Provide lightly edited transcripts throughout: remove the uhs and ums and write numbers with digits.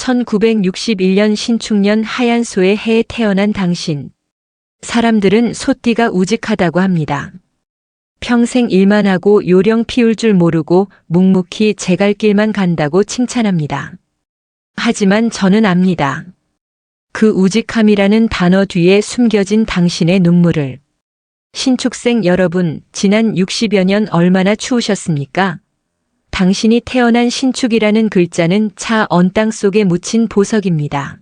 1961년 신축년 하얀소의 해에 태어난 당신. 사람들은 소띠가 우직하다고 합니다. 평생 일만 하고 요령 피울 줄 모르고 묵묵히 제 갈 길만 간다고 칭찬합니다. 하지만 저는 압니다. 그 우직함이라는 단어 뒤에 숨겨진 당신의 눈물을. 신축생 여러분, 지난 60여 년 얼마나 추우셨습니까? 당신이 태어난 신축이라는 글자는 차 언 땅 속에 묻힌 보석입니다.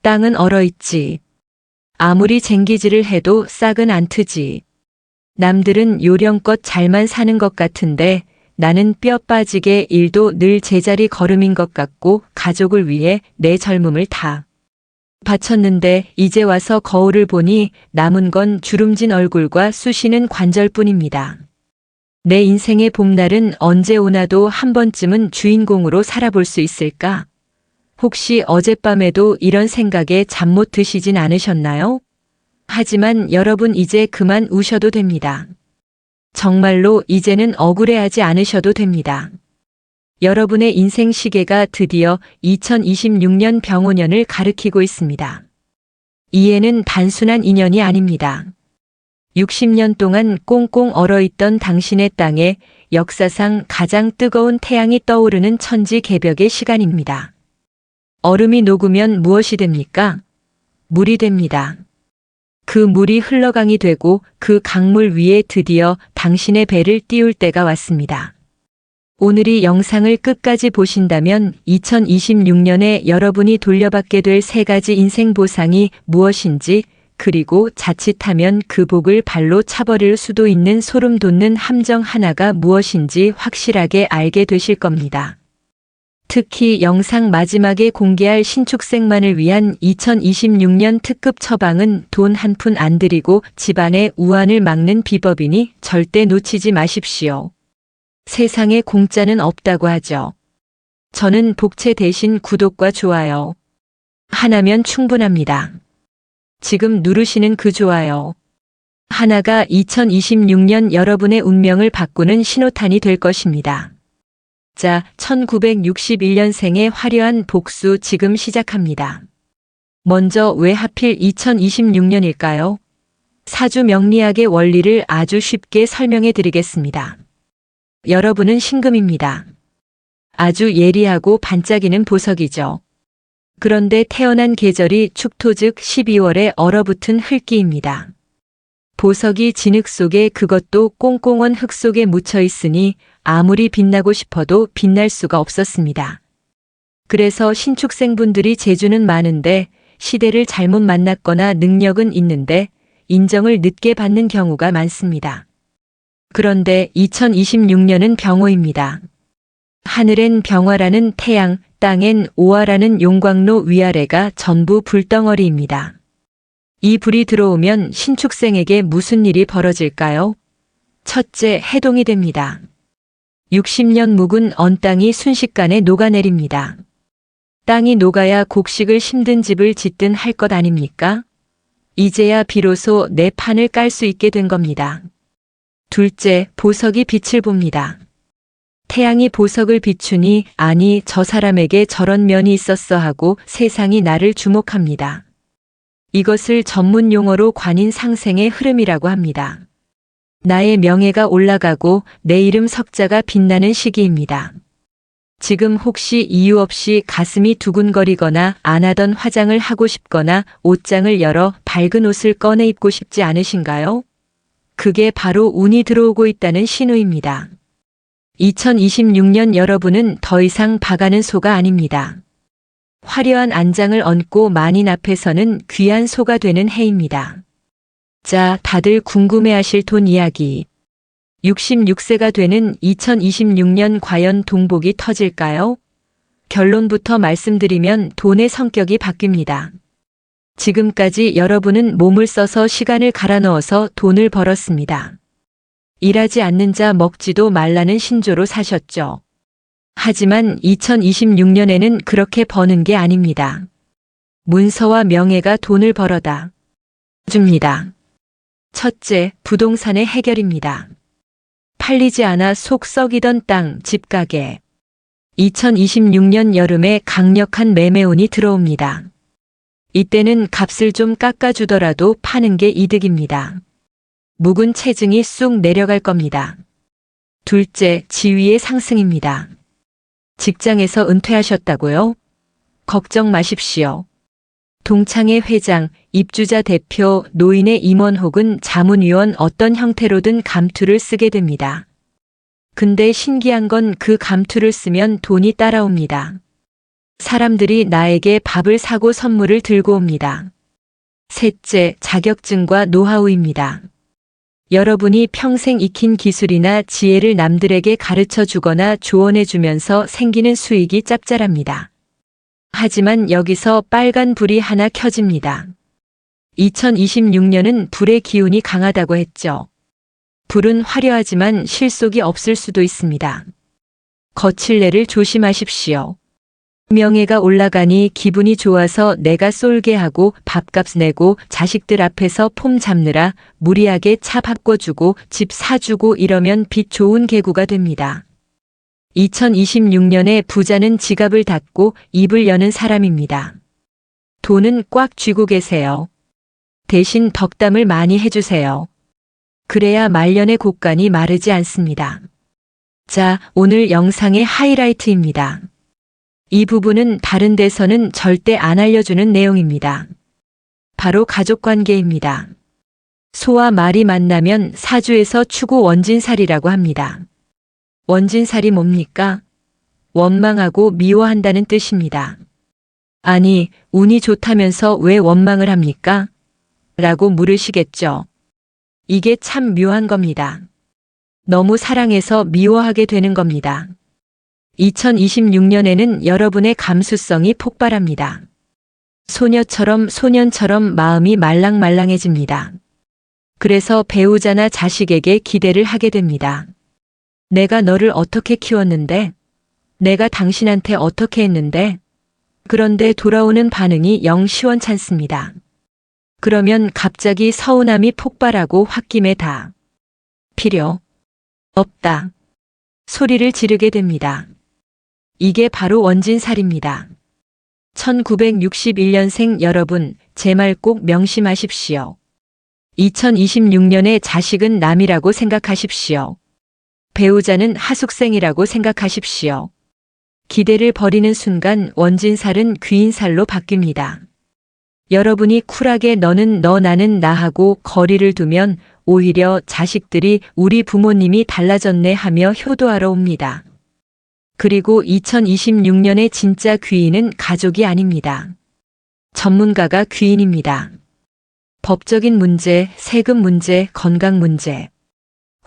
땅은 얼어있지. 아무리 쟁기질을 해도 싹은 안 트지. 남들은 요령껏 잘만 사는 것 같은데 나는 뼈 빠지게 일도 늘 제자리 걸음인 것 같고 가족을 위해 내 젊음을 다 바쳤는데 이제 와서 거울을 보니 남은 건 주름진 얼굴과 쑤시는 관절뿐입니다. 내 인생의 봄날은 언제 오나도 한 번쯤은 주인공으로 살아볼 수 있을까? 혹시 어젯밤에도 이런 생각에 잠 못 드시진 않으셨나요? 하지만 여러분 이제 그만 우셔도 됩니다. 정말로 이제는 억울해하지 않으셔도 됩니다. 여러분의 인생 시계가 드디어 2026년 병오년을 가리키고 있습니다. 이 해는 단순한 인연이 아닙니다. 60년 동안 꽁꽁 얼어있던 당신의 땅에 역사상 가장 뜨거운 태양이 떠오르는 천지개벽의 시간입니다. 얼음이 녹으면 무엇이 됩니까? 물이 됩니다. 그 물이 흘러강이 되고 그 강물 위에 드디어 당신의 배를 띄울 때가 왔습니다. 오늘 이 영상을 끝까지 보신다면 2026년에 여러분이 돌려받게 될 3가지 인생 보상이 무엇인지, 그리고 자칫하면 그 복을 발로 차버릴 수도 있는 소름 돋는 함정 하나가 무엇인지 확실하게 알게 되실 겁니다. 특히 영상 마지막에 공개할 신축생만을 위한 2026년 특급 처방은 돈 한 푼 안 들이고 집안의 우환을 막는 비법이니 절대 놓치지 마십시오. 세상에 공짜는 없다고 하죠. 저는 복채 대신 구독과 좋아요 하나면 충분합니다. 지금 누르시는 그 좋아요 하나가 2026년 여러분의 운명을 바꾸는 신호탄이 될 것입니다. 자, 1961년생의 화려한 복수 지금 시작합니다. 먼저 왜 하필 2026년일까요? 사주 명리학의 원리를 아주 쉽게 설명해 드리겠습니다. 여러분은 신금입니다. 아주 예리하고 반짝이는 보석이죠. 그런데 태어난 계절이 축토 즉 12월에 얼어붙은 흙기입니다. 보석이 진흙 속에, 그것도 꽁꽁한 흙 속에 묻혀 있으니 아무리 빛나고 싶어도 빛날 수가 없었습니다. 그래서 신축생분들이 재주는 많은데 시대를 잘못 만났거나 능력은 있는데 인정을 늦게 받는 경우가 많습니다. 그런데 2026년은 병오입니다. 하늘엔 병화라는 태양, 땅엔 오화라는 용광로, 위아래가 전부 불덩어리입니다. 이 불이 들어오면 신축생에게 무슨 일이 벌어질까요? 첫째, 해동이 됩니다. 60년 묵은 언 땅이 순식간에 녹아내립니다. 땅이 녹아야 곡식을 심든 집을 짓든 할 것 아닙니까? 이제야 비로소 내 판을 깔 수 있게 된 겁니다. 둘째, 보석이 빛을 봅니다. 태양이 보석을 비추니 아니 저 사람에게 저런 면이 있었어 하고 세상이 나를 주목합니다. 이것을 전문 용어로 관인 상생의 흐름이라고 합니다. 나의 명예가 올라가고 내 이름 석자가 빛나는 시기입니다. 지금 혹시 이유 없이 가슴이 두근거리거나 안 하던 화장을 하고 싶거나 옷장을 열어 밝은 옷을 꺼내 입고 싶지 않으신가요? 그게 바로 운이 들어오고 있다는 신호입니다. 2026년 여러분은 더 이상 봐가는 소가 아닙니다. 화려한 안장을 얹고 만인 앞에서는 귀한 소가 되는 해입니다. 자, 다들 궁금해하실 돈 이야기. 66세가 되는 2026년 과연 동복이 터질까요? 결론부터 말씀드리면 돈의 성격이 바뀝니다. 지금까지 여러분은 몸을 써서 시간을 갈아 넣어서 돈을 벌었습니다. 일하지 않는 자 먹지도 말라는 신조로 사셨죠. 하지만 2026년에는 그렇게 버는 게 아닙니다. 문서와 명예가 돈을 벌어다 줍니다. 첫째, 부동산의 해결입니다. 팔리지 않아 속 썩이던 땅, 집, 가게. 2026년 여름에 강력한 매매운이 들어옵니다. 이때는 값을 좀 깎아주더라도 파는 게 이득입니다. 묵은 체증이 쑥 내려갈 겁니다. 둘째, 지위의 상승입니다. 직장에서 은퇴하셨다고요? 걱정 마십시오. 동창회 회장, 입주자 대표, 노인의 임원 혹은 자문위원 어떤 형태로든 감투를 쓰게 됩니다. 근데 신기한 건 그 감투를 쓰면 돈이 따라옵니다. 사람들이 나에게 밥을 사고 선물을 들고 옵니다. 셋째, 자격증과 노하우입니다. 여러분이 평생 익힌 기술이나 지혜를 남들에게 가르쳐 주거나 조언해 주면서 생기는 수익이 짭짤합니다. 하지만 여기서 빨간 불이 하나 켜집니다. 2026년은 불의 기운이 강하다고 했죠. 불은 화려하지만 실속이 없을 수도 있습니다. 거칠래를 조심하십시오. 명예가 올라가니 기분이 좋아서 내가 쏠게 하고 밥값 내고 자식들 앞에서 폼 잡느라 무리하게 차 바꿔주고 집 사주고 이러면 빚 좋은 계구가 됩니다. 2026년에 부자는 지갑을 닫고 입을 여는 사람입니다. 돈은 꽉 쥐고 계세요. 대신 덕담을 많이 해주세요. 그래야 말년의 곡간이 마르지 않습니다. 자, 오늘 영상의 하이라이트입니다. 이 부분은 다른 데서는 절대 안 알려주는 내용입니다. 바로 가족관계입니다. 소와 말이 만나면 사주에서 추구 원진살이라고 합니다. 원진살이 뭡니까? 원망하고 미워한다는 뜻입니다. 아니, 운이 좋다면서 왜 원망을 합니까? 라고 물으시겠죠. 이게 참 묘한 겁니다. 너무 사랑해서 미워하게 되는 겁니다. 2026년에는 여러분의 감수성이 폭발합니다. 소년처럼 마음이 말랑말랑해집니다. 그래서 배우자나 자식에게 기대를 하게 됩니다. 내가 너를 어떻게 키웠는데? 내가 당신한테 어떻게 했는데? 그런데 돌아오는 반응이 영 시원찮습니다. 그러면 갑자기 서운함이 폭발하고 홧김에 다 필요 없다 소리를 지르게 됩니다. 이게 바로 원진살입니다. 1961년생 여러분, 제 말 꼭 명심하십시오. 2026년의 자식은 남이라고 생각하십시오. 배우자는 하숙생이라고 생각하십시오. 기대를 버리는 순간 원진살은 귀인살로 바뀝니다. 여러분이 쿨하게 너는 너 나는 나하고 거리를 두면 오히려 자식들이 우리 부모님이 달라졌네 하며 효도하러 옵니다. 그리고 2026년의 진짜 귀인은 가족이 아닙니다. 전문가가 귀인입니다. 법적인 문제, 세금 문제, 건강 문제.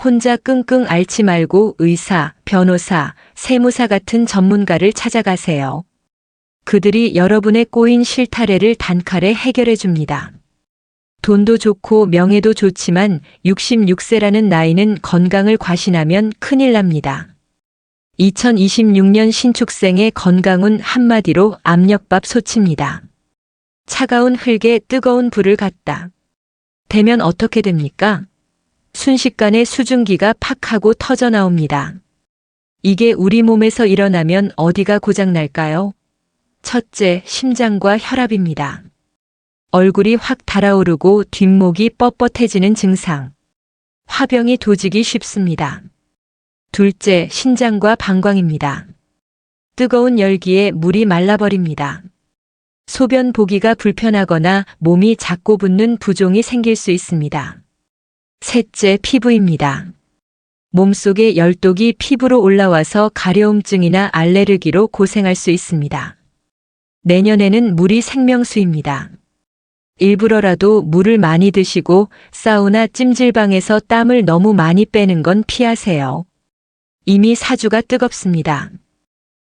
혼자 끙끙 앓지 말고 의사, 변호사, 세무사 같은 전문가를 찾아가세요. 그들이 여러분의 꼬인 실타래를 단칼에 해결해 줍니다. 돈도 좋고 명예도 좋지만 66세라는 나이는 건강을 과신하면 큰일 납니다. 2026년 신축생의 건강운 한마디로 압력밥 솥입니다. 차가운 흙에 뜨거운 불을 갖다 대면 어떻게 됩니까? 순식간에 수증기가 팍 하고 터져 나옵니다. 이게 우리 몸에서 일어나면 어디가 고장날까요? 첫째, 심장과 혈압입니다. 얼굴이 확 달아오르고 뒷목이 뻣뻣해지는 증상. 화병이 도지기 쉽습니다. 둘째, 신장과 방광입니다. 뜨거운 열기에 물이 말라버립니다. 소변 보기가 불편하거나 몸이 작고 붓는 부종이 생길 수 있습니다. 셋째, 피부입니다. 몸속에 열독이 피부로 올라와서 가려움증이나 알레르기로 고생할 수 있습니다. 내년에는 물이 생명수입니다. 일부러라도 물을 많이 드시고 사우나 찜질방에서 땀을 너무 많이 빼는 건 피하세요. 이미 사주가 뜨겁습니다.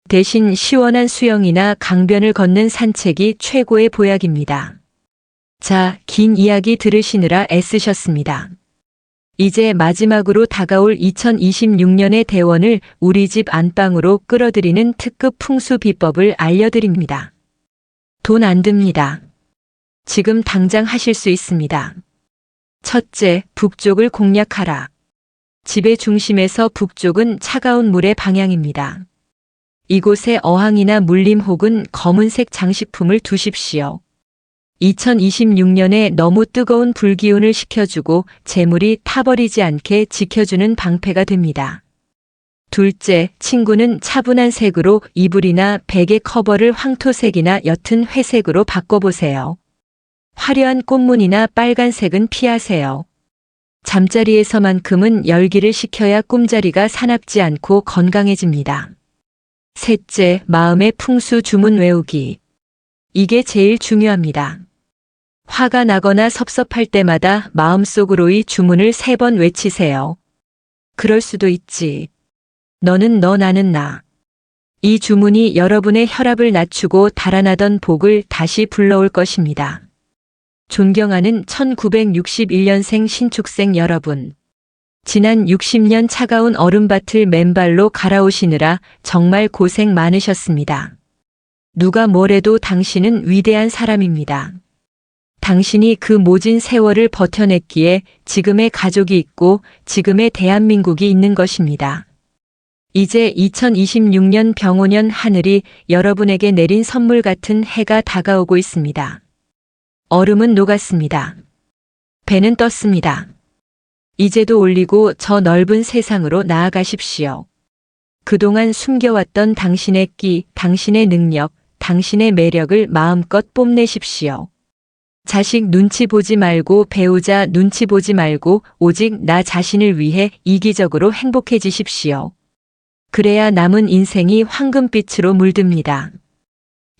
대신 시원한 수영이나 강변을 걷는 산책이 최고의 보약입니다. 자, 긴 이야기 들으시느라 애쓰셨습니다. 이제 마지막으로 다가올 2026년의 대원을 우리 집 안방으로 끌어들이는 특급 풍수 비법을 알려드립니다. 돈 안 듭니다. 지금 당장 하실 수 있습니다. 첫째, 북쪽을 공략하라. 집의 중심에서 북쪽은 차가운 물의 방향입니다. 이곳에 어항이나 물림 혹은 검은색 장식품을 두십시오. 2026년에 너무 뜨거운 불기운을 식혀주고 재물이 타버리지 않게 지켜주는 방패가 됩니다. 둘째, 친구는 차분한 색으로 이불이나 베개 커버를 황토색이나 옅은 회색으로 바꿔보세요. 화려한 꽃무늬나 빨간색은 피하세요. 잠자리에서만큼은 열기를 식혀야 꿈자리가 사납지 않고 건강해집니다. 셋째, 마음의 풍수 주문 외우기. 이게 제일 중요합니다. 화가 나거나 섭섭할 때마다 마음속으로 이 주문을 3번 외치세요. 그럴 수도 있지. 너는 너 나는 나. 이 주문이 여러분의 혈압을 낮추고 달아나던 복을 다시 불러올 것입니다. 존경하는 1961년생 신축생 여러분. 지난 60년 차가운 얼음밭을 맨발로 갈아오시느라 정말 고생 많으셨습니다. 누가 뭐래도 당신은 위대한 사람입니다. 당신이 그 모진 세월을 버텨냈기에 지금의 가족이 있고 지금의 대한민국이 있는 것입니다. 이제 2026년 병오년 하늘이 여러분에게 내린 선물 같은 해가 다가오고 있습니다. 얼음은 녹았습니다. 배는 떴습니다. 이제도 올리고 저 넓은 세상으로 나아가십시오. 그동안 숨겨왔던 당신의 끼, 당신의 능력, 당신의 매력을 마음껏 뽐내십시오. 자식 눈치 보지 말고 배우자 눈치 보지 말고 오직 나 자신을 위해 이기적으로 행복해지십시오. 그래야 남은 인생이 황금빛으로 물듭니다.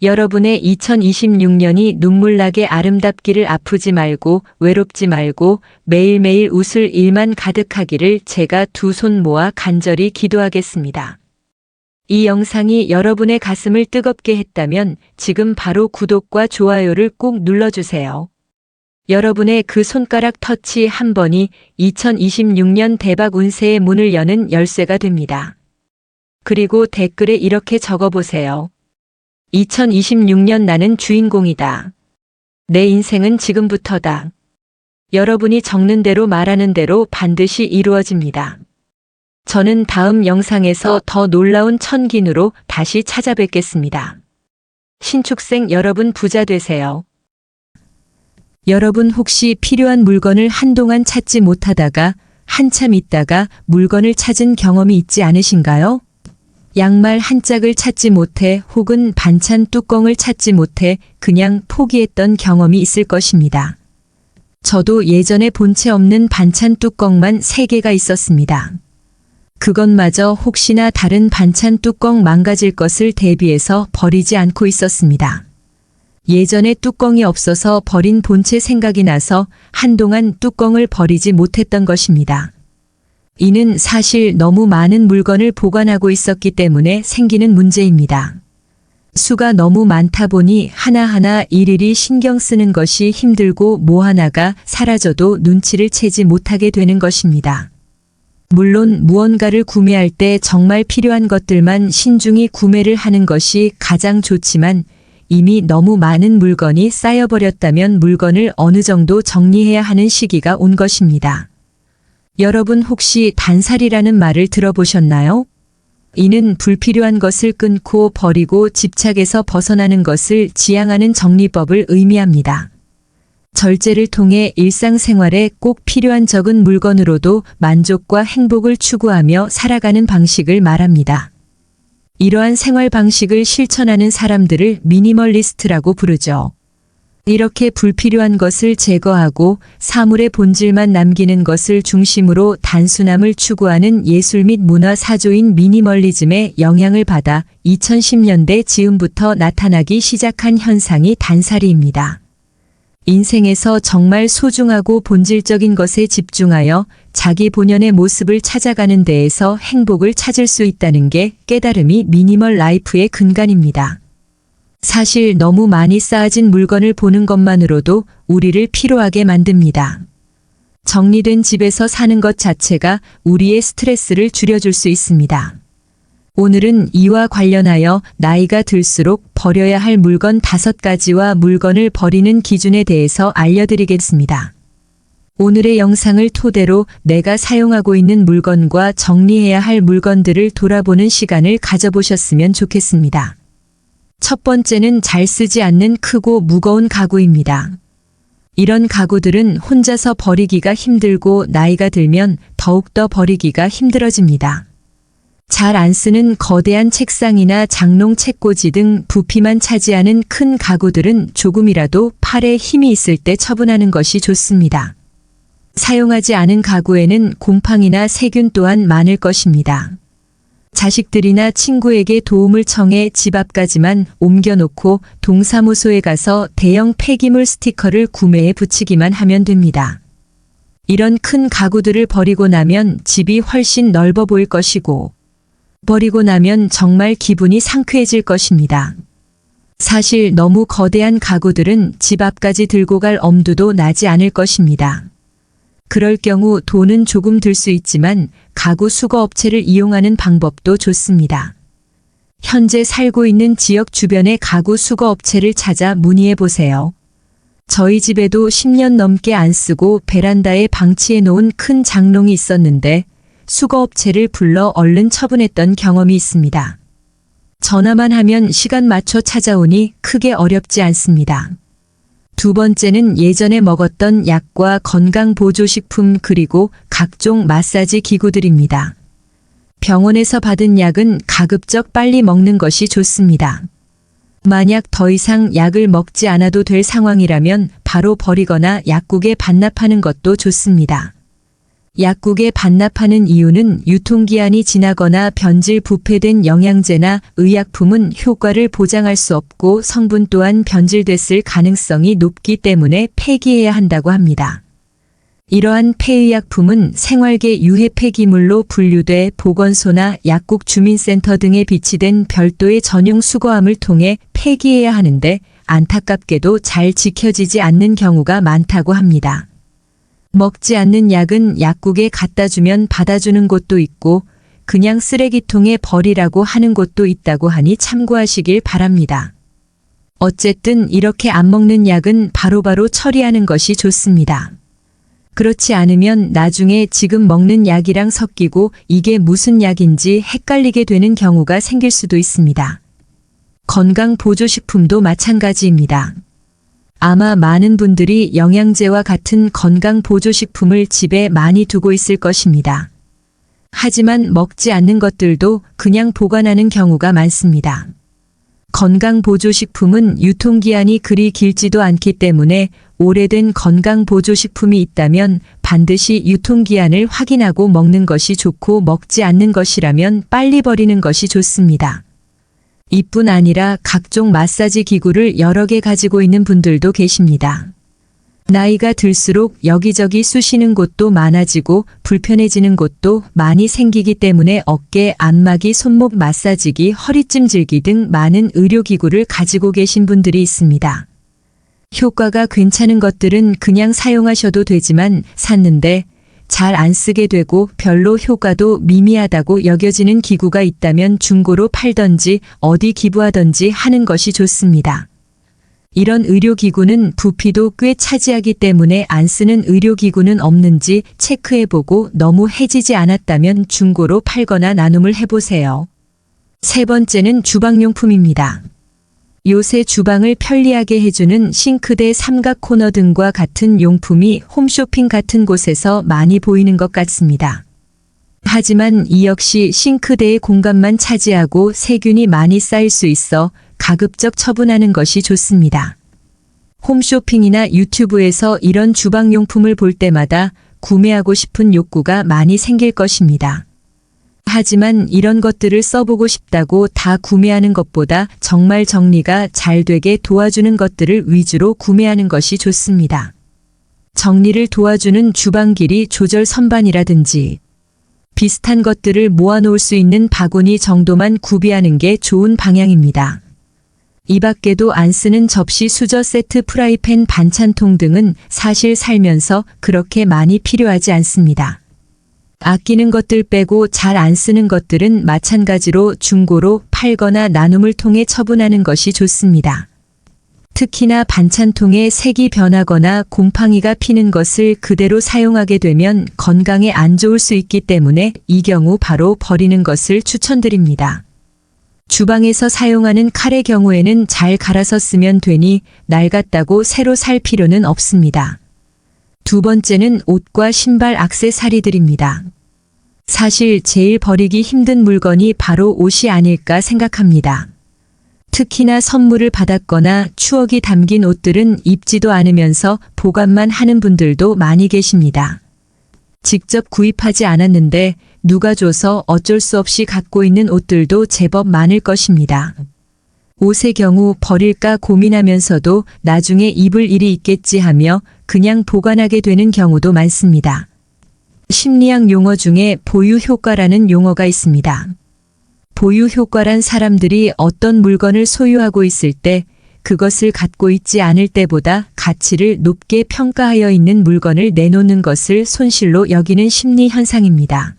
여러분의 2026년이 눈물나게 아름답기를 아프지 말고 외롭지 말고 매일매일 웃을 일만 가득하기를 제가 두 손 모아 간절히 기도하겠습니다. 이 영상이 여러분의 가슴을 뜨겁게 했다면 지금 바로 구독과 좋아요를 꼭 눌러주세요. 여러분의 그 손가락 터치 한 번이 2026년 대박 운세의 문을 여는 열쇠가 됩니다. 그리고 댓글에 이렇게 적어보세요. 2026년 나는 주인공이다. 내 인생은 지금부터다. 여러분이 적는 대로 말하는 대로 반드시 이루어집니다. 저는 다음 영상에서 더 놀라운 천긴으로 다시 찾아뵙겠습니다. 신축생 여러분 부자 되세요. 여러분 혹시 필요한 물건을 한동안 찾지 못하다가 한참 있다가 물건을 찾은 경험이 있지 않으신가요? 양말 한 짝을 찾지 못해 혹은 반찬 뚜껑을 찾지 못해 그냥 포기했던 경험이 있을 것입니다. 저도 예전에 본체 없는 반찬 뚜껑만 3개가 있었습니다. 그것마저 혹시나 다른 반찬 뚜껑 망가질 것을 대비해서 버리지 않고 있었습니다. 예전에 뚜껑이 없어서 버린 본체 생각이 나서 한동안 뚜껑을 버리지 못했던 것입니다. 이는 사실 너무 많은 물건을 보관하고 있었기 때문에 생기는 문제입니다. 수가 너무 많다 보니 하나하나 일일이 신경 쓰는 것이 힘들고 뭐 하나가 사라져도 눈치를 채지 못하게 되는 것입니다. 물론 무언가를 구매할 때 정말 필요한 것들만 신중히 구매를 하는 것이 가장 좋지만 이미 너무 많은 물건이 쌓여버렸다면 물건을 어느 정도 정리해야 하는 시기가 온 것입니다. 여러분 혹시 단살이라는 말을 들어보셨나요? 이는 불필요한 것을 끊고 버리고 집착에서 벗어나는 것을 지향하는 정리법을 의미합니다. 절제를 통해 일상생활에 꼭 필요한 적은 물건으로도 만족과 행복을 추구하며 살아가는 방식을 말합니다. 이러한 생활 방식을 실천하는 사람들을 미니멀리스트라고 부르죠. 이렇게 불필요한 것을 제거하고 사물의 본질만 남기는 것을 중심으로 단순함을 추구하는 예술 및 문화 사조인 미니멀리즘의 영향을 받아 2010년대 즈음부터 나타나기 시작한 현상이 단살이입니다. 인생에서 정말 소중하고 본질적인 것에 집중하여 자기 본연의 모습을 찾아가는 데에서 행복을 찾을 수 있다는 게 깨달음이 미니멀 라이프의 근간입니다. 사실 너무 많이 쌓아진 물건을 보는 것만으로도 우리를 피로하게 만듭니다. 정리된 집에서 사는 것 자체가 우리의 스트레스를 줄여줄 수 있습니다. 오늘은 이와 관련하여 나이가 들수록 버려야 할 물건 5가지와 물건을 버리는 기준에 대해서 알려드리겠습니다. 오늘의 영상을 토대로 내가 사용하고 있는 물건과 정리해야 할 물건들을 돌아보는 시간을 가져보셨으면 좋겠습니다. 첫 번째는 잘 쓰지 않는 크고 무거운 가구입니다. 이런 가구들은 혼자서 버리기가 힘들고 나이가 들면 더욱더 버리기가 힘들어집니다. 잘 안 쓰는 거대한 책상이나 장롱 책꽂이 등 부피만 차지하는 큰 가구들은 조금이라도 팔에 힘이 있을 때 처분하는 것이 좋습니다. 사용하지 않은 가구에는 곰팡이나 세균 또한 많을 것입니다. 자식들이나 친구에게 도움을 청해 집 앞까지만 옮겨놓고 동사무소에 가서 대형 폐기물 스티커를 구매해 붙이기만 하면 됩니다. 이런 큰 가구들을 버리고 나면 집이 훨씬 넓어 보일 것이고, 버리고 나면 정말 기분이 상쾌해질 것입니다. 사실 너무 거대한 가구들은 집 앞까지 들고 갈 엄두도 나지 않을 것입니다. 그럴 경우 돈은 조금 들 수 있지만 가구 수거 업체를 이용하는 방법도 좋습니다. 현재 살고 있는 지역 주변의 가구 수거 업체를 찾아 문의해 보세요. 저희 집에도 10년 넘게 안 쓰고 베란다에 방치해 놓은 큰 장롱이 있었는데 수거 업체를 불러 얼른 처분했던 경험이 있습니다. 전화만 하면 시간 맞춰 찾아오니 크게 어렵지 않습니다. 두 번째는 예전에 먹었던 약과 건강보조식품 그리고 각종 마사지 기구들입니다. 병원에서 받은 약은 가급적 빨리 먹는 것이 좋습니다. 만약 더 이상 약을 먹지 않아도 될 상황이라면 바로 버리거나 약국에 반납하는 것도 좋습니다. 약국에 반납하는 이유는 유통기한이 지나거나 변질 부패된 영양제나 의약품은 효과를 보장할 수 없고 성분 또한 변질됐을 가능성이 높기 때문에 폐기해야 한다고 합니다. 이러한 폐의약품은 생활계 유해 폐기물로 분류돼 보건소나 약국 주민센터 등에 비치된 별도의 전용 수거함을 통해 폐기해야 하는데 안타깝게도 잘 지켜지지 않는 경우가 많다고 합니다. 먹지 않는 약은 약국에 갖다 주면 받아주는 곳도 있고 그냥 쓰레기통에 버리라고 하는 곳도 있다고 하니 참고하시길 바랍니다. 어쨌든 이렇게 안 먹는 약은 바로바로 처리하는 것이 좋습니다. 그렇지 않으면 나중에 지금 먹는 약이랑 섞이고 이게 무슨 약인지 헷갈리게 되는 경우가 생길 수도 있습니다. 건강보조식품도 마찬가지입니다. 아마 많은 분들이 영양제와 같은 건강보조식품을 집에 많이 두고 있을 것입니다. 하지만 먹지 않는 것들도 그냥 보관하는 경우가 많습니다. 건강보조식품은 유통기한이 그리 길지도 않기 때문에 오래된 건강보조식품이 있다면 반드시 유통기한을 확인하고 먹는 것이 좋고 먹지 않는 것이라면 빨리 버리는 것이 좋습니다. 이뿐 아니라 각종 마사지 기구를 여러 개 가지고 있는 분들도 계십니다. 나이가 들수록 여기저기 쑤시는 곳도 많아지고 불편해지는 곳도 많이 생기기 때문에 어깨, 안마기, 손목 마사지기, 허리찜질기 등 많은 의료기구를 가지고 계신 분들이 있습니다. 효과가 괜찮은 것들은 그냥 사용하셔도 되지만 샀는데 잘 안 쓰게 되고 별로 효과도 미미하다고 여겨지는 기구가 있다면 중고로 팔던지 어디 기부하던지 하는 것이 좋습니다. 이런 의료기구는 부피도 꽤 차지하기 때문에 안 쓰는 의료기구는 없는지 체크해보고 너무 해지지 않았다면 중고로 팔거나 나눔을 해보세요. 세 번째는 주방용품입니다. 요새 주방을 편리하게 해주는 싱크대 삼각 코너 등과 같은 용품이 홈쇼핑 같은 곳에서 많이 보이는 것 같습니다. 하지만 이 역시 싱크대의 공간만 차지하고 세균이 많이 쌓일 수 있어 가급적 처분하는 것이 좋습니다. 홈쇼핑이나 유튜브에서 이런 주방용품을 볼 때마다 구매하고 싶은 욕구가 많이 생길 것입니다. 하지만 이런 것들을 써보고 싶다고 다 구매하는 것보다 정말 정리가 잘 되게 도와주는 것들을 위주로 구매하는 것이 좋습니다. 정리를 도와주는 주방 길이 조절 선반이라든지 비슷한 것들을 모아놓을 수 있는 바구니 정도만 구비하는 게 좋은 방향입니다. 이 밖에도 안 쓰는 접시 수저 세트 프라이팬 반찬통 등은 사실 살면서 그렇게 많이 필요하지 않습니다. 아끼는 것들 빼고 잘 안 쓰는 것들은 마찬가지로 중고로 팔거나 나눔을 통해 처분하는 것이 좋습니다. 특히나 반찬통에 색이 변하거나 곰팡이가 피는 것을 그대로 사용하게 되면 건강에 안 좋을 수 있기 때문에 이 경우 바로 버리는 것을 추천드립니다. 주방에서 사용하는 칼의 경우에는 잘 갈아서 쓰면 되니 낡았다고 새로 살 필요는 없습니다. 두 번째는 옷과 신발 액세서리들입니다. 사실 제일 버리기 힘든 물건이 바로 옷이 아닐까 생각합니다. 특히나 선물을 받았거나 추억이 담긴 옷들은 입지도 않으면서 보관만 하는 분들도 많이 계십니다. 직접 구입하지 않았는데 누가 줘서 어쩔 수 없이 갖고 있는 옷들도 제법 많을 것입니다. 옷의 경우 버릴까 고민하면서도 나중에 입을 일이 있겠지 하며 그냥 보관하게 되는 경우도 많습니다. 심리학 용어 중에 보유 효과라는 용어가 있습니다. 보유 효과란 사람들이 어떤 물건을 소유하고 있을 때 그것을 갖고 있지 않을 때보다 가치를 높게 평가하여 있는 물건을 내놓는 것을 손실로 여기는 심리 현상입니다.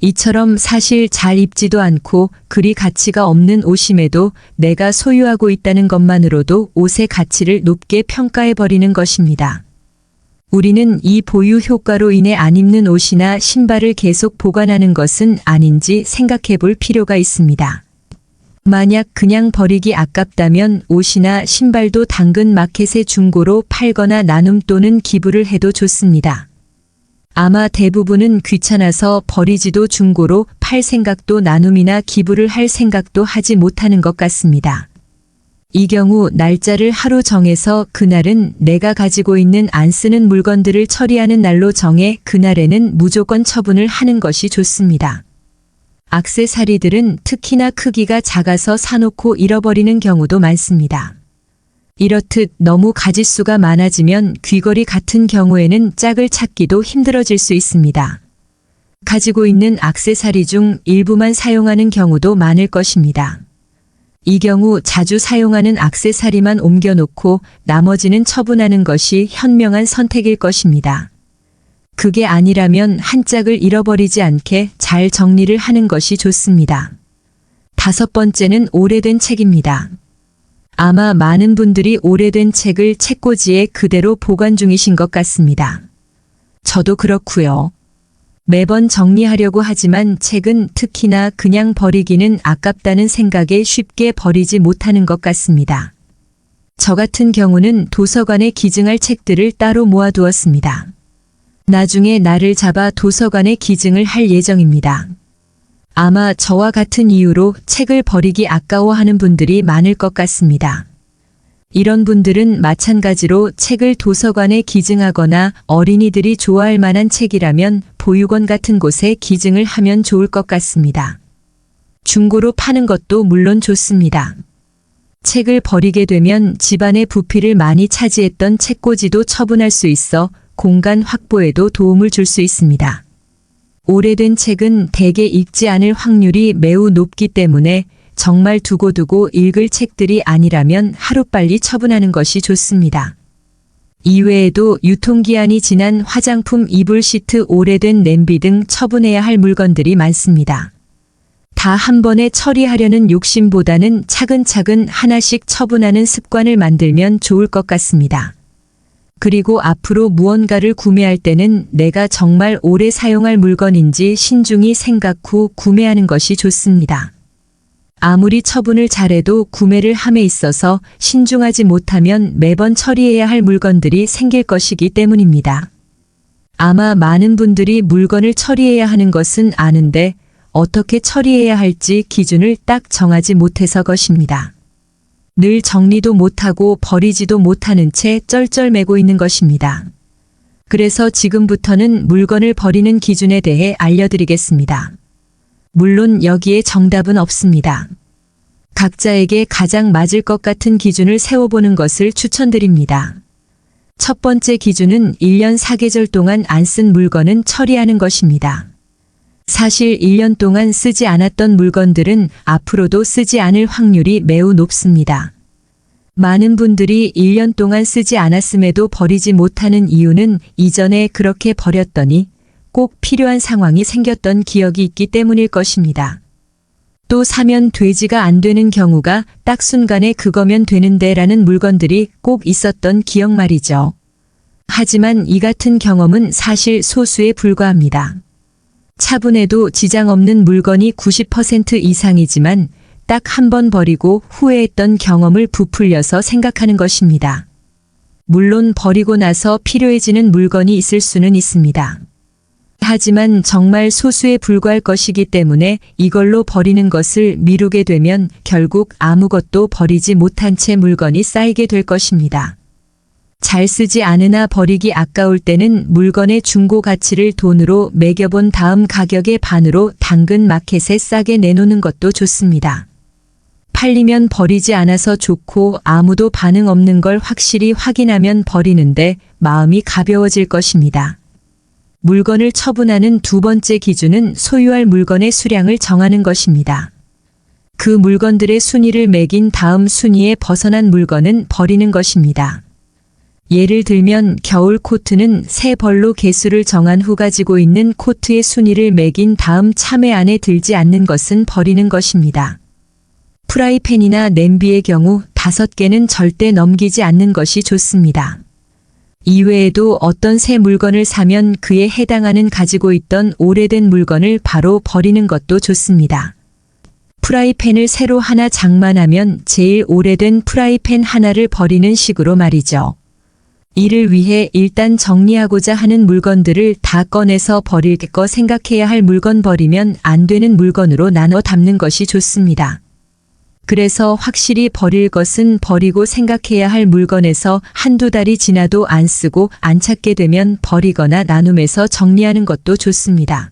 이처럼 사실 잘 입지도 않고 그리 가치가 없는 옷임에도 내가 소유하고 있다는 것만으로도 옷의 가치를 높게 평가해버리는 것입니다. 우리는 이 보유 효과로 인해 안 입는 옷이나 신발을 계속 보관하는 것은 아닌지 생각해 볼 필요가 있습니다. 만약 그냥 버리기 아깝다면 옷이나 신발도 당근 마켓에 중고로 팔거나 나눔 또는 기부를 해도 좋습니다. 아마 대부분은 귀찮아서 버리지도 중고로 팔 생각도 나눔이나 기부를 할 생각도 하지 못하는 것 같습니다. 이 경우 날짜를 하루 정해서 그날은 내가 가지고 있는 안 쓰는 물건들을 처리하는 날로 정해 그날에는 무조건 처분을 하는 것이 좋습니다. 액세서리들은 특히나 크기가 작아서 사놓고 잃어버리는 경우도 많습니다. 이렇듯 너무 가짓수가 많아지면 귀걸이 같은 경우에는 짝을 찾기도 힘들어질 수 있습니다. 가지고 있는 액세서리 중 일부만 사용하는 경우도 많을 것입니다. 이 경우 자주 사용하는 액세서리만 옮겨놓고 나머지는 처분하는 것이 현명한 선택일 것입니다. 그게 아니라면 한 짝을 잃어버리지 않게 잘 정리를 하는 것이 좋습니다. 다섯 번째는 오래된 책입니다. 아마 많은 분들이 오래된 책을 책꽂이에 그대로 보관 중이신 것 같습니다. 저도 그렇고요. 매번 정리하려고 하지만 책은 특히나 그냥 버리기는 아깝다는 생각에 쉽게 버리지 못하는 것 같습니다. 저 같은 경우는 도서관에 기증할 책들을 따로 모아두었습니다. 나중에 날을 잡아 도서관에 기증을 할 예정입니다. 아마 저와 같은 이유로 책을 버리기 아까워하는 분들이 많을 것 같습니다. 이런 분들은 마찬가지로 책을 도서관에 기증하거나 어린이들이 좋아할 만한 책이라면 보육원 같은 곳에 기증을 하면 좋을 것 같습니다. 중고로 파는 것도 물론 좋습니다. 책을 버리게 되면 집안의 부피를 많이 차지했던 책꽂이도 처분할 수 있어 공간 확보에도 도움을 줄 수 있습니다. 오래된 책은 대개 읽지 않을 확률이 매우 높기 때문에 정말 두고두고 읽을 책들이 아니라면 하루빨리 처분하는 것이 좋습니다. 이외에도 유통기한이 지난 화장품 이불 시트, 오래된 냄비 등 처분해야 할 물건들이 많습니다. 다 한 번에 처리하려는 욕심보다는 차근차근 하나씩 처분하는 습관을 만들면 좋을 것 같습니다. 그리고 앞으로 무언가를 구매할 때는 내가 정말 오래 사용할 물건인지 신중히 생각 후 구매하는 것이 좋습니다. 아무리 처분을 잘해도 구매를 함에 있어서 신중하지 못하면 매번 처리해야 할 물건들이 생길 것이기 때문입니다. 아마 많은 분들이 물건을 처리해야 하는 것은 아는데 어떻게 처리해야 할지 기준을 딱 정하지 못해서 것입니다. 늘 정리도 못하고 버리지도 못하는 채 쩔쩔매고 있는 것입니다. 그래서 지금부터는 물건을 버리는 기준에 대해 알려드리겠습니다. 물론 여기에 정답은 없습니다. 각자에게 가장 맞을 것 같은 기준을 세워보는 것을 추천드립니다. 첫 번째 기준은 1년 4계절 동안 안 쓴 물건은 처리하는 것입니다. 사실 1년 동안 쓰지 않았던 물건들은 앞으로도 쓰지 않을 확률이 매우 높습니다. 많은 분들이 1년 동안 쓰지 않았음에도 버리지 못하는 이유는 이전에 그렇게 버렸더니 꼭 필요한 상황이 생겼던 기억이 있기 때문일 것입니다. 또 사면 돼지가 안 되는 경우가 딱 순간에 그거면 되는데 라는 물건들이 꼭 있었던 기억 말이죠. 하지만 이 같은 경험은 사실 소수에 불과합니다. 차분해도 지장 없는 물건이 90% 이상이지만 딱 한 번 버리고 후회했던 경험을 부풀려서 생각하는 것입니다. 물론 버리고 나서 필요해지는 물건이 있을 수는 있습니다. 하지만 정말 소수에 불과할 것이기 때문에 이걸로 버리는 것을 미루게 되면 결국 아무것도 버리지 못한 채 물건이 쌓이게 될 것입니다. 잘 쓰지 않으나 버리기 아까울 때는 물건의 중고 가치를 돈으로 매겨본 다음 가격의 반으로 당근 마켓에 싸게 내놓는 것도 좋습니다. 팔리면 버리지 않아서 좋고 아무도 반응 없는 걸 확실히 확인하면 버리는데 마음이 가벼워질 것입니다. 물건을 처분하는 두 번째 기준은 소유할 물건의 수량을 정하는 것입니다. 그 물건들의 순위를 매긴 다음 순위에 벗어난 물건은 버리는 것입니다. 예를 들면 겨울 코트는 새 벌로 개수를 정한 후 가지고 있는 코트의 순위를 매긴 다음 참외 안에 들지 않는 것은 버리는 것입니다. 프라이팬이나 냄비의 경우 5개는 절대 넘기지 않는 것이 좋습니다. 이외에도 어떤 새 물건을 사면 그에 해당하는 가지고 있던 오래된 물건을 바로 버리는 것도 좋습니다. 프라이팬을 새로 하나 장만하면 제일 오래된 프라이팬 하나를 버리는 식으로 말이죠. 이를 위해 일단 정리하고자 하는 물건들을 다 꺼내서 버릴 거 생각해야 할 물건 버리면 안 되는 물건으로 나눠 담는 것이 좋습니다. 그래서 확실히 버릴 것은 버리고 생각해야 할 물건에서 한두 달이 지나도 안 쓰고 안 찾게 되면 버리거나 나눔해서 정리하는 것도 좋습니다.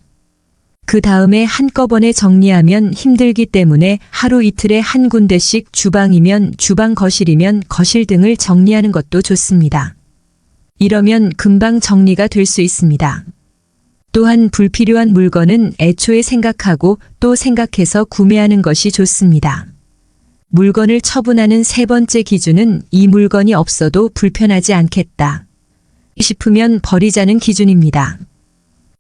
그 다음에 한꺼번에 정리하면 힘들기 때문에 하루 이틀에 한 군데씩 주방이면 주방, 거실이면 거실 등을 정리하는 것도 좋습니다. 이러면 금방 정리가 될 수 있습니다. 또한 불필요한 물건은 애초에 생각하고 또 생각해서 구매하는 것이 좋습니다. 물건을 처분하는 세 번째 기준은 이 물건이 없어도 불편하지 않겠다 싶으면 버리자는 기준입니다.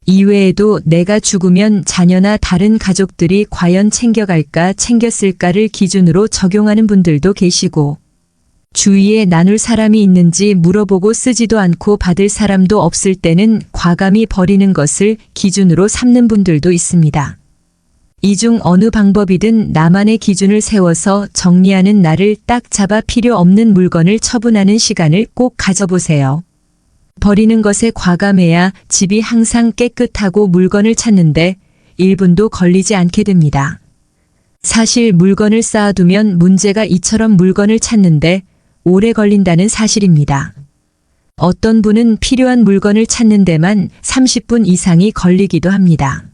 이외에도 내가 죽으면 자녀나 다른 가족들이 과연 챙겨갈까 챙겼을까를 기준으로 적용하는 분들도 계시고, 주위에 나눌 사람이 있는지 물어보고 쓰지도 않고 받을 사람도 없을 때는 과감히 버리는 것을 기준으로 삼는 분들도 있습니다. 이 중 어느 방법이든 나만의 기준을 세워서 정리하는 날을 딱 잡아 필요 없는 물건을 처분하는 시간을 꼭 가져보세요. 버리는 것에 과감해야 집이 항상 깨끗하고 물건을 찾는데 1분도 걸리지 않게 됩니다. 사실 물건을 쌓아두면 문제가 이처럼 물건을 찾는데 오래 걸린다는 사실입니다. 어떤 분은 필요한 물건을 찾는 데만 30분 이상이 걸리기도 합니다.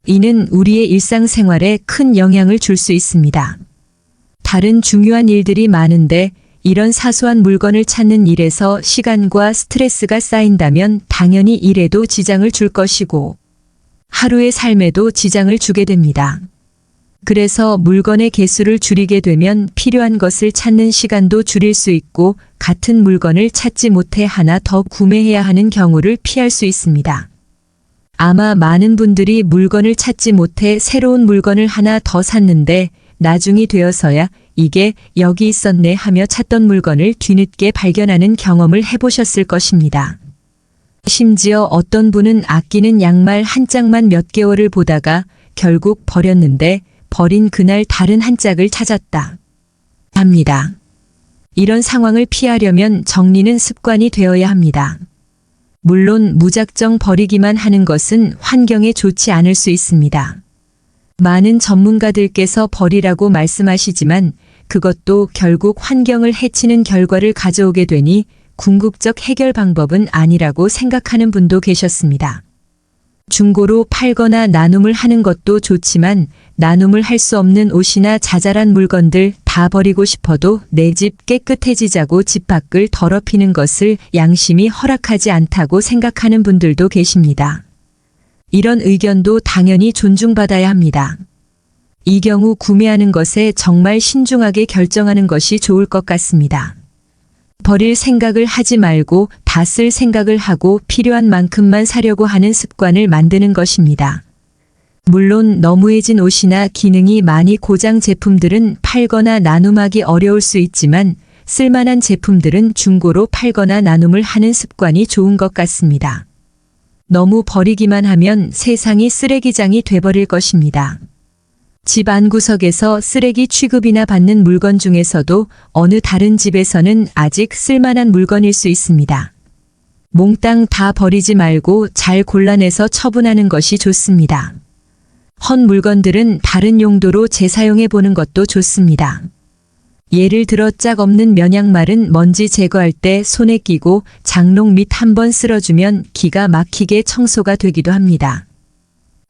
이는 우리의 일상생활에 큰 영향을 줄 수 있습니다. 다른 중요한 일들이 많은데 이런 사소한 물건을 찾는 일에서 시간과 스트레스가 쌓인다면 당연히 일에도 지장을 줄 것이고 하루의 삶에도 지장을 주게 됩니다. 그래서 물건의 개수를 줄이게 되면 필요한 것을 찾는 시간도 줄일 수 있고 같은 물건을 찾지 못해 하나 더 구매해야 하는 경우를 피할 수 있습니다. 아마 많은 분들이 물건을 찾지 못해 새로운 물건을 하나 더 샀는데 나중이 되어서야 이게 여기 있었네 하며 찾던 물건을 뒤늦게 발견하는 경험을 해보셨을 것입니다. 심지어 어떤 분은 아끼는 양말 한 짝만 몇 개월을 보다가 결국 버렸는데 버린 그날 다른 한 짝을 찾았다 합니다. 이런 상황을 피하려면 정리는 습관이 되어야 합니다. 물론 무작정 버리기만 하는 것은 환경에 좋지 않을 수 있습니다. 많은 전문가들께서 버리라고 말씀하시지만 그것도 결국 환경을 해치는 결과를 가져오게 되니 궁극적 해결 방법은 아니라고 생각하는 분도 계셨습니다. 중고로 팔거나 나눔을 하는 것도 좋지만 나눔을 할 수 없는 옷이나 자잘한 물건들 다 버리고 싶어도 내 집 깨끗해지자고 집 밖을 더럽히는 것을 양심이 허락하지 않다고 생각하는 분들도 계십니다. 이런 의견도 당연히 존중받아야 합니다. 이 경우 구매하는 것에 정말 신중하게 결정하는 것이 좋을 것 같습니다. 버릴 생각을 하지 말고 다 쓸 생각을 하고 필요한 만큼만 사려고 하는 습관을 만드는 것입니다. 물론 너무해진 옷이나 기능이 많이 고장 제품들은 팔거나 나눔하기 어려울 수 있지만 쓸만한 제품들은 중고로 팔거나 나눔을 하는 습관이 좋은 것 같습니다. 너무 버리기만 하면 세상이 쓰레기장이 돼버릴 것입니다. 집 안구석에서 쓰레기 취급이나 받는 물건 중에서도 어느 다른 집에서는 아직 쓸만한 물건일 수 있습니다. 몽땅 다 버리지 말고 잘 골라내서 처분하는 것이 좋습니다. 헛 물건들은 다른 용도로 재사용해 보는 것도 좋습니다. 예를 들어 짝 없는 면양말은 먼지 제거할 때 손에 끼고 장롱 밑 한번 쓸어주면 기가 막히게 청소가 되기도 합니다.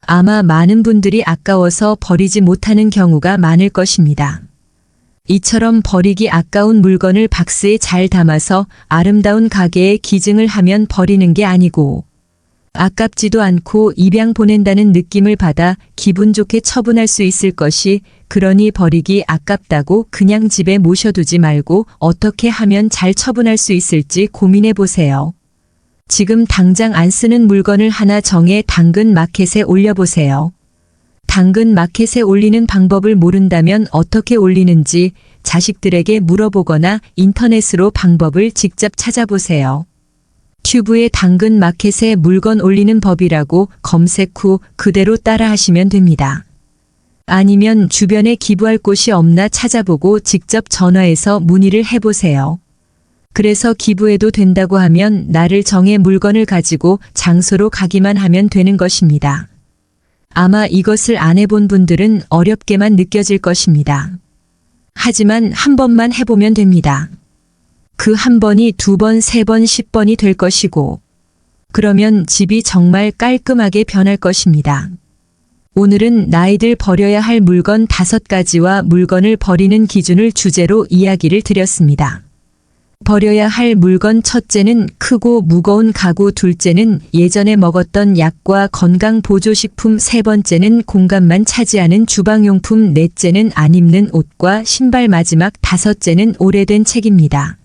아마 많은 분들이 아까워서 버리지 못하는 경우가 많을 것입니다. 이처럼 버리기 아까운 물건을 박스에 잘 담아서 아름다운 가게에 기증을 하면 버리는 게 아니고 아깝지도 않고 입양 보낸다는 느낌을 받아 기분 좋게 처분할 수 있을 것이, 그러니 버리기 아깝다고 그냥 집에 모셔두지 말고 어떻게 하면 잘 처분할 수 있을지 고민해 보세요. 지금 당장 안 쓰는 물건을 하나 정해 당근 마켓에 올려보세요. 당근 마켓에 올리는 방법을 모른다면 어떻게 올리는지 자식들에게 물어보거나 인터넷으로 방법을 직접 찾아보세요. 튜브에 당근 마켓에 물건 올리는 법이라고 검색 후 그대로 따라 하시면 됩니다. 아니면 주변에 기부할 곳이 없나 찾아보고 직접 전화해서 문의를 해보세요. 그래서 기부해도 된다고 하면 날을 정해 물건을 가지고 장소로 가기만 하면 되는 것입니다. 아마 이것을 안 해본 분들은 어렵게만 느껴질 것입니다. 하지만 한 번만 해보면 됩니다. 그 한 번이 2번, 3번, 10번이 될 것이고, 그러면 집이 정말 깔끔하게 변할 것입니다. 오늘은 나이들 버려야 할 물건 5가지와 물건을 버리는 기준을 주제로 이야기를 드렸습니다. 버려야 할 물건 첫째는 크고 무거운 가구, 둘째는 예전에 먹었던 약과 건강보조식품, 세 번째는 공간만 차지하는 주방용품, 넷째는 안 입는 옷과 신발, 마지막 5째는 오래된 책입니다.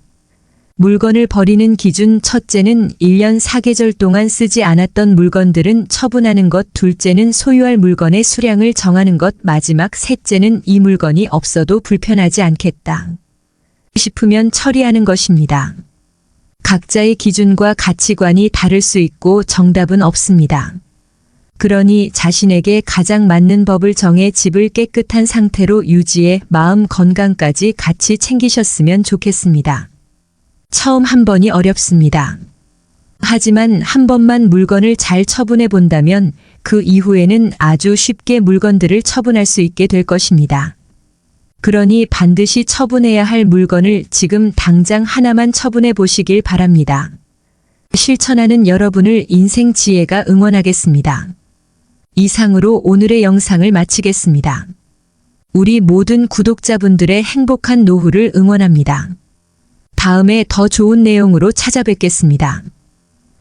물건을 버리는 기준 첫째는 1년 4계절 동안 쓰지 않았던 물건들은 처분하는 것, 둘째는 소유할 물건의 수량을 정하는 것, 마지막 셋째는 이 물건이 없어도 불편하지 않겠다 싶으면 처리하는 것입니다. 각자의 기준과 가치관이 다를 수 있고 정답은 없습니다. 그러니 자신에게 가장 맞는 법을 정해 집을 깨끗한 상태로 유지해 마음 건강까지 같이 챙기셨으면 좋겠습니다. 처음 한 번이 어렵습니다. 하지만 한 번만 물건을 잘 처분해 본다면 그 이후에는 아주 쉽게 물건들을 처분할 수 있게 될 것입니다. 그러니 반드시 처분해야 할 물건을 지금 당장 하나만 처분해 보시길 바랍니다. 실천하는 여러분을 인생 지혜가 응원하겠습니다. 이상으로 오늘의 영상을 마치겠습니다. 우리 모든 구독자분들의 행복한 노후를 응원합니다. 다음에 더 좋은 내용으로 찾아뵙겠습니다.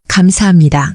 감사합니다.